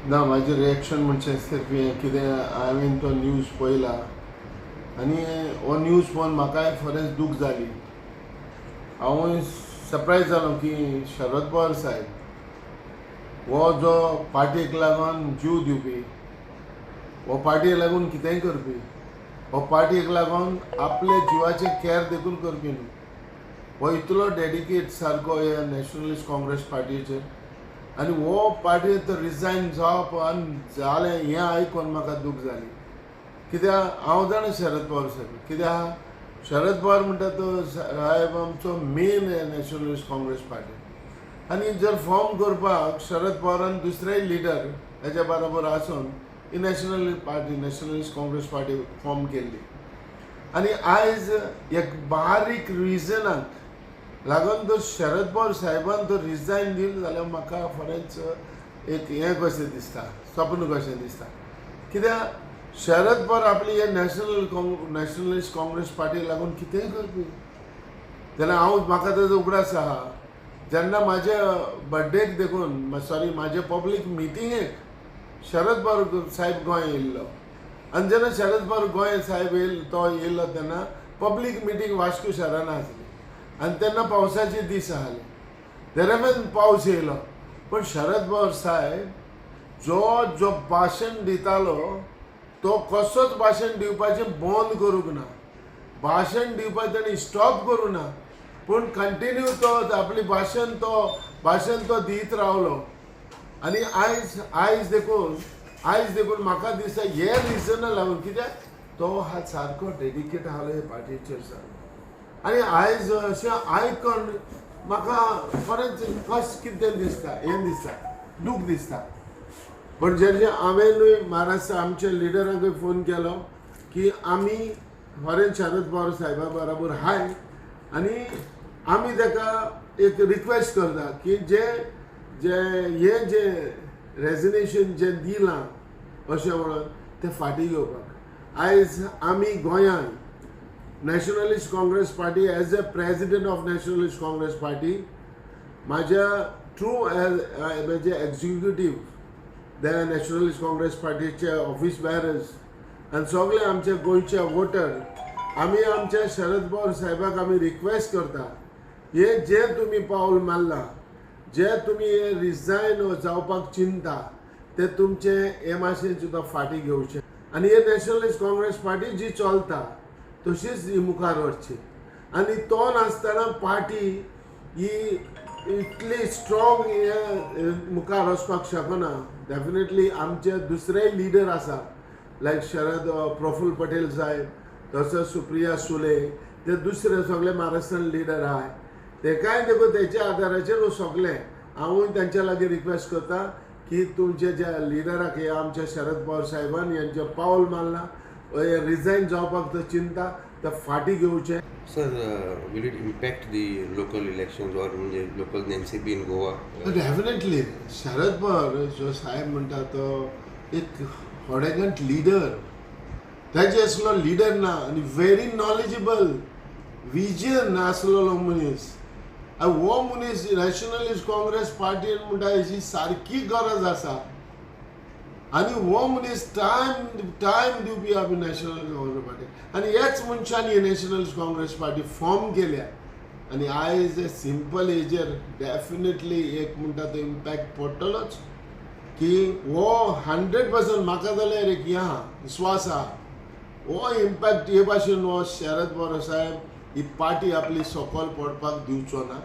ना माझे रिएक्शन म्हणजे कितें हांवें तो न्यूज पळयला आनी हो न्यूज पळोवन म्हाकाय खरेंच दूख जाली. हांव सरप्रायज जालो की शरद पवार साहेब हो जो पार्टीक लागून जीव दिवपी, हो पार्टीक लागून कितेंय करपी, हो पार्टीक लागून आपले जिवाचे कॅर देखून करपी न्हू, हो इतलो डेडिकेट सारको ह्या नॅशनलिस्ट काँग्रेस पार्टीचेर. आनी हो पार्टीत रिजायन जावप आनी जालें हें आयकून म्हाका दूख जाली. कित्याक हांव जाणा शरद पवार साहेब कित्याक शरद पवार म्हणटा तो साहेब आमचो मेन नॅशनलिस्ट काँग्रेस पार्टी. आनी जर फॉर्म करपाक शरद पवारान दुसरेय लिडर हेच्या बरोबर आसून ही national party Nationalist Congress Party form केल्ली. आनी आयज एक बारीक रिजनाक लागून तो शरद पवार साहेबान तो रिजायन दिलो जाल्यार म्हाका खरेंच एक हें कशें दिसता, स्वप्न कशें दिसता. कित्याक शरद पवार आपली हे नॅशनलिस्ट काँग्रेस पार्टी लागून कितेंय करपी. जाल्यार म्हाका ताजो उगडास आहा. जेन्ना म्हाज्या बर्थडेक देखून सॉरी म्हाज्या पब्लीक मिटिंगेक शरद पवार साहेब गोंय येयल्लो आनी जेन्ना शरद पवार गोंय साहेब येयल्लो तेन्ना पब्लीक मिटींग वास्को शारान आसली आनी तेन्ना पावसाचे दीस आहले. दरम्यान पावस येयलो पण शरद पवार साहेब जो भाशण दितालो तो कसोच भाशण दिवपाचें बंद करूंक ना. भाशण दिवपाचें ताणें स्टॉप करूं ना पूण कंटिन्यू तो आपली भाशण तो दीत रावलो. आनी आयज देखून म्हाका दिसता हे रिजना लागून कित्याक तो हा सारको डेडिकेट आहलो हे पार्टीचेर सारको. आनी आयज अशें आयकून म्हाका खरेंच कशें कितें दिसता हें दिसता दूख दिसता. पण जेन्ना हांवेंनूय महाराष्ट्र आमच्या लिडराकूय फोन केलो की आमी खरेंच शरद पवार साहेबा बरोबर हाय आनी आमी ताका एक रिक्वेस्ट करता की जे रेजिग्नेशन जें दिलां अशें म्हणून तें फाटीं घेवपाक. आयज आमी गोंयांत nationalist Congress party as a president of nationalist Congress party म्हाज्या थ्रू म्हणजे एक्झिक्युटीव द नॅशनलिस्ट काँग्रेस पार्टीचे ऑफिस बॅरर्स आनी सगळे आमचे गोंयचे वोटर आमी आमच्या शरद पवार साहेबाक आमी रिक्वेस्ट करता हे जे तुमी पावल मारला, जे तुमी रिजायन जावपाक चिंता ते तुमचे हे मातशें सुद्दां फाटीं घेवचें आनी हे नॅशनलिस्ट काँग्रेस पार्टी जी चलता तशीच ही मुखार वचची. आनी तो नासतना पार्टी ही इतली स्ट्रॉंग मुखार वचपाक शकना. डेफिनेटली आमचे दुसरे लिडर आसा लायक शरद प्रफुल्ल पटेल साहेब तसोच सुप्रिया सुले ते दुसरे सगळे महाराष्ट्रान लिडर आहाय तेकाय देखून तेच्या आदाराचेर सगळे हांवूय तांच्या लागीं रिक्वेस्ट करता की तुमचे ज्या लिडराक हे आमच्या शरद पवार साहेबान यांचे पावल मारला रिजायन जावपाक तो चिंता तर फाटी घेवचे. Sir, will it impact the local elections or म्हणजे local NCP in Goa? Definitely Sharad Pawar जो साहेब म्हणटा तो एक हॉडेगंट लिडर. ताजे असलो लिडर ना आनी व्हेरी नॉलेजेबल विजन आसलेलो मनीस. हो मनीस नॅशनलिस्ट काँग्रेस पार्टीन म्हणटा हेची सारकी गरज आसा आनी हो मनीस टायम दिवपी आमी नॅशनल काँग्रेस पार्टी आनी ह्याच मनशान ही नॅशनलिस्ट काँग्रेस पार्टी फॉर्म केल्या. आनी आयज सिंपल हेजेर डेफिनेटली एक म्हणटा तो इम्पॅक्ट पडटलोच की हो 100% म्हाका जाल्यार एक ह्या विस्वास आहा हो इम्पॅक्ट हे भाशेन हो शरद पवार साहेब ही पार्टी आपली सकयल पडपाक दिवचो ना.